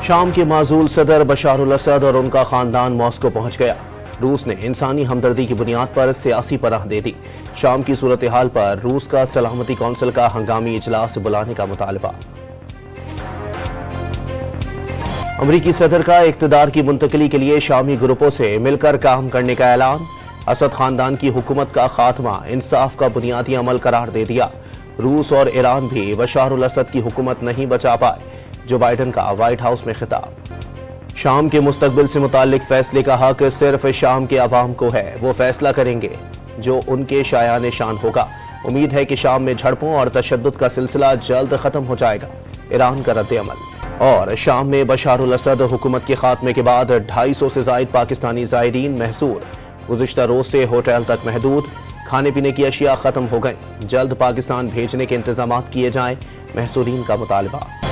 शाम के माजूल सदर बशारुल असद और उनका खानदान मॉस्को पहुंच गया। रूस ने इंसानी हमदर्दी की बुनियाद पर सियासी पनाह दे दी। शाम की सूरत हाल पर रूस का सलामती कौंसिल का हंगामी इजलास बुलाने का मुतालबा। अमरीकी सदर का इक़्तिदार की मुंतकिली के लिए शामी ग्रुपों से मिलकर काम करने का ऐलान। असद खानदान की हुकूमत का खात्मा इंसाफ का बुनियादी अमल करार दे दिया। रूस और ईरान भी बशारुल असद की हुकूमत नहीं बचा पाए। जो बाइडन का व्हाइट हाउस में खिताब। शाम के मुस्तकबिल से मुताल्लिक फैसले का हक सिर्फ शाम के अवाम को है। वो फैसला करेंगे जो उनके शायान शान होगा। उम्मीद है कि शाम में झड़पों और तशद्दुद का सिलसिला जल्द खत्म हो जाएगा। ईरान का रद्द-ए-अमल। और शाम में बशारुल असद हुकूमत के खात्मे के बाद 250 से जायद पाकिस्तानी ज़ायरीन महसूर। गुज़िश्ता रोज से होटल तक महदूद। खाने पीने की अशिया खत्म हो गई। जल्द पाकिस्तान भेजने के इंतजाम किए जाएं। महसूरीन का मुतालबा।